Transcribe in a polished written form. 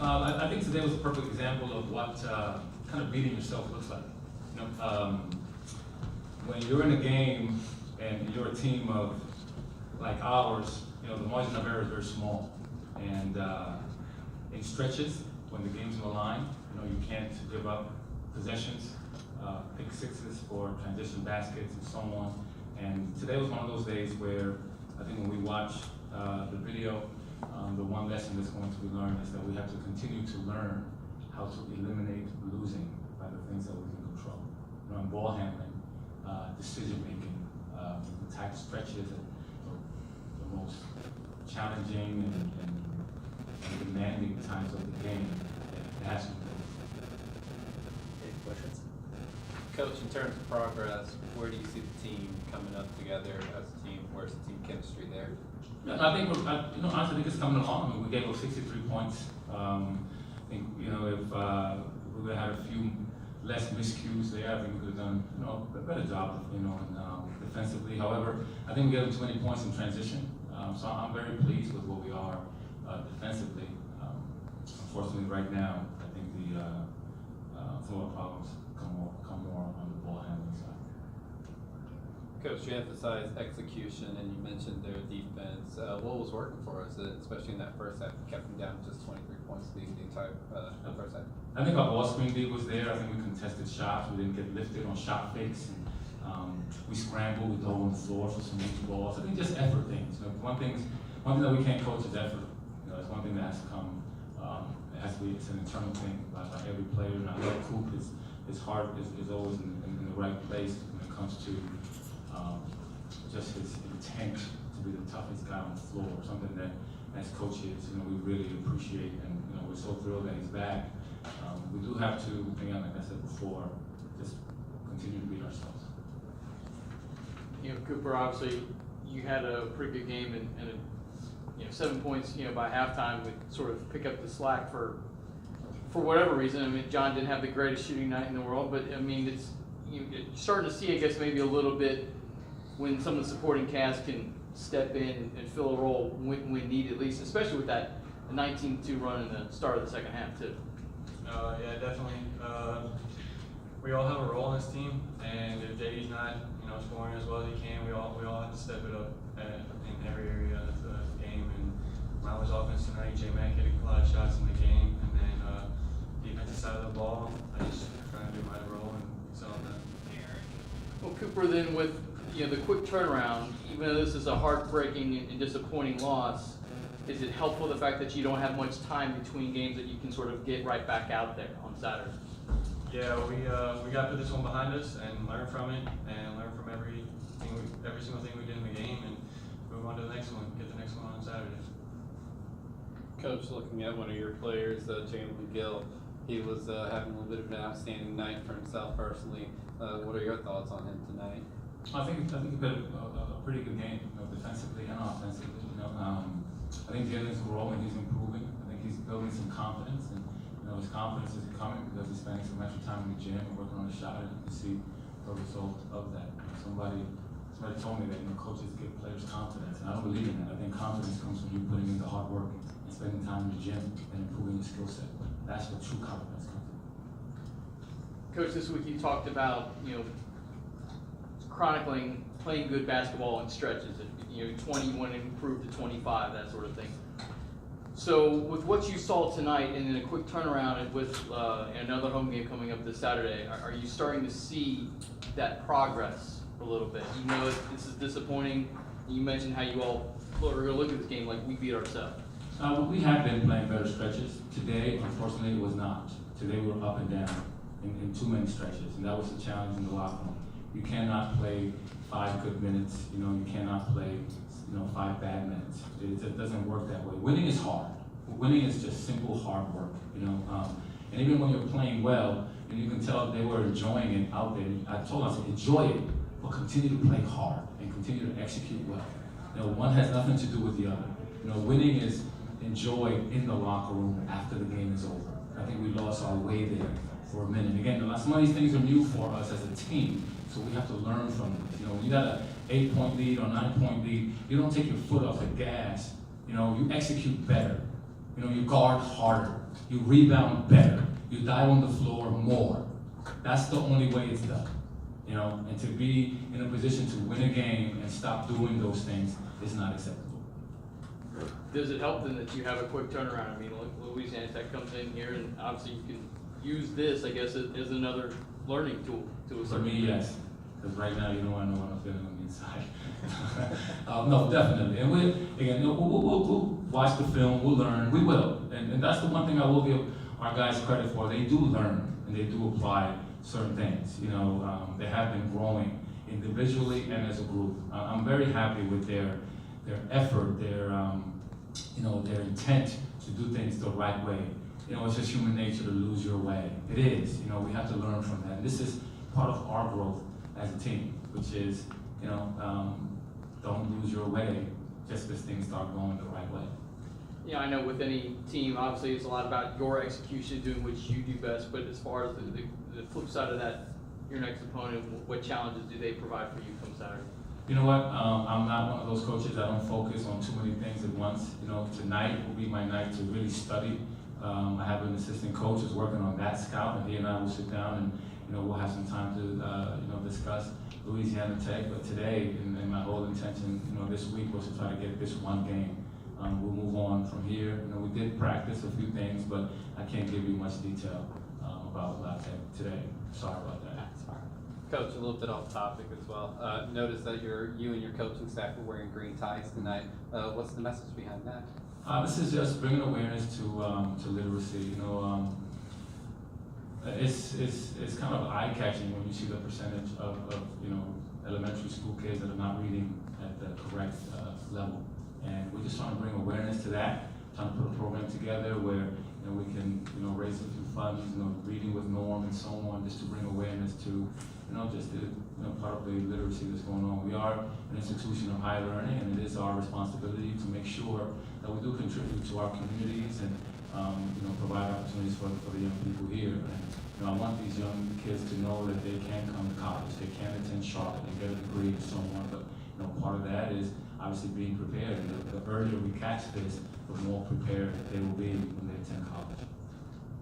I think today was a perfect example of what kind of beating yourself looks like. You know, when you're in a game and you're a team of like ours, you know, the margin of error is very small. And in stretches, when the game's on the line, you know, you can't give up possessions, pick sixes for transition baskets and so on. And today was one of those days where I think when we watch the video, the one lesson that's going to be learned is that we have to continue to learn how to eliminate losing by the things that we can control. You know, in ball handling, decision making, the type of stretches and the most challenging and demanding times of the game. It has to be. Any questions? Coach, in terms of progress, where do you see the team coming up together as a team? Where's the team chemistry there? I think honestly, I think it's coming along. I mean, we gave up 63 points. I think, you know, if we would have had a few less miscues there, I think we could have done, you know, a better job, you know, defensively. However, I think we gave them too many points in transition. So I'm very pleased with where we are defensively. Unfortunately, right now, I think some of the problems come more on the ball handling side. Coach, you emphasized execution and you mentioned their defense. What was working for us, especially in that first half? We kept them down to just 23 points the entire first half. I think our ball screen D was there. I think we contested shots. We didn't get lifted on shot fakes. And, we scrambled. We dove on the floor for some loose balls. I think just effort things. You know, one thing that we can't coach is effort. You know, it's one thing that has to come. It has to be. It's an internal thing by every player. And I know Coop his heart is always in the right place when it comes to just his intent to be the toughest guy on the floor. Something that, as coaches, you know, we really appreciate, and you know, we're so thrilled that he's back. We do have to, again, like I said before, just continue to beat ourselves. You know, Cooper, obviously, you had a pretty good game, and you know, 7 points. You know, by halftime, would sort of pick up the slack for whatever reason. I mean, John didn't have the greatest shooting night in the world, but I mean, it's you're starting to see, I guess, maybe a little bit when some of the supporting cast can step in and fill a role when needed, at least, especially with that 19-2 run in the start of the second half too. Yeah, definitely. We all have a role in this team, and if JD's not, you know, scoring as well as he can, we all have to step it up in every area of the game. And when I was offense tonight, J-Mac hit a lot of shots in the game, and then defensive side of the ball, I just trying to do my role and excel at that. Well, Cooper, then with the quick turnaround, even though this is a heartbreaking and disappointing loss, is it helpful the fact that you don't have much time between games that you can sort of get right back out there on Saturday? Yeah, we got to put this one behind us and learn from it, and learn from every single thing we did in the game, and move on to the next one. Get the next one on Saturday. Coach, looking at one of your players, Jalen McGill, he was having a little bit of an outstanding night for himself personally. What are your thoughts on him tonight? I think he played a pretty good game, you know, defensively and offensively. You know, I think Jalen's growing, he's improving. I think he's building some confidence, and you know, his confidence is coming because he's spending some extra time in the gym and working on his shot, and you can see the result of that. You know, somebody told me that, you know, coaches give players confidence, and I don't believe in that. I think confidence comes from you putting in the hard work and spending time in the gym and improving your skill set. That's what true confidence comes from. Coach, this week you talked about, you know, chronicling playing good basketball in stretches. You know, 20, you want to improve to 25, that sort of thing. So with what you saw tonight and then a quick turnaround and with another home game coming up this Saturday, are you starting to see that progress a little bit? You know, this is disappointing. You mentioned how you all are going to look at this game like we beat ourselves. We have been playing better stretches. Today, unfortunately, it was not. Today we were up and down in too many stretches, and that was the challenge in the locker room. You cannot play 5 good minutes. You know, you cannot play, you know, 5 bad minutes. It doesn't work that way. Winning is hard. Winning is just simple hard work. You know, and even when you're playing well, and you can tell they were enjoying it out there. I told them, I said, enjoy it, but continue to play hard and continue to execute well. You know, one has nothing to do with the other. You know, winning is enjoyed in the locker room after the game is over. I think we lost our way there for a minute. Again, some of these things are new for us as a team, so we have to learn from them. You know, when you got an 8-point lead or 9-point lead, you don't take your foot off the gas. You know, you execute better. You know, you guard harder. You rebound better. You dive on the floor more. That's the only way it's done. You know, and to be in a position to win a game and stop doing those things is not acceptable. Does it help then that you have a quick turnaround? I mean, Louisiana Tech comes in here, and obviously you can use this, I guess, as another learning tool to a For certain me, degree. yes, because right now you don't want to know what I'm feeling on the inside. No, definitely. And we'll watch the film, we'll learn, we will. And that's the one thing I will give our guys credit for. They do learn and they do apply certain things. You know, they have been growing individually and as a group. I'm very happy with their effort, their intent to do things the right way. You know, it's just human nature to lose your way. It is. You know, we have to learn from that. And this is part of our growth as a team, which is, don't lose your way just because things start going the right way. Yeah, I know with any team, obviously it's a lot about your execution, doing what you do best, but as far as the flip side of that, your next opponent, what challenges do they provide for you come Saturday? You know what? I'm not one of those coaches. I don't focus on too many things at once. You know, tonight will be my night to really study. I have an assistant coach who's working on that scout, and he and I will sit down and we'll have some time to discuss Louisiana Tech. But today, and my whole intention, this week was to try to get this one game. We'll move on from here. We did practice a few things, but I can't give you much detail about La Tech today. Sorry about that. Coach, a little bit off topic as well. Notice that you and your coaching staff are wearing green ties tonight. What's the message behind that? This is just bringing awareness to literacy. It's kind of eye-catching when you see the percentage of elementary school kids that are not reading at the correct level. And we're just trying to bring awareness to that, trying to put a program together where we can raise a few funds, reading with Norm and so on, just to bring awareness to just the part of the literacy that's going on. We are an institution of higher learning, and it is our responsibility to make sure that we do contribute to our communities and provide opportunities for the young people here. And I want these young kids to know that they can come to college, they can attend Charlotte and get a degree and so on. But part of that is obviously being prepared. And the earlier we catch this, the more prepared they will be when they attend college.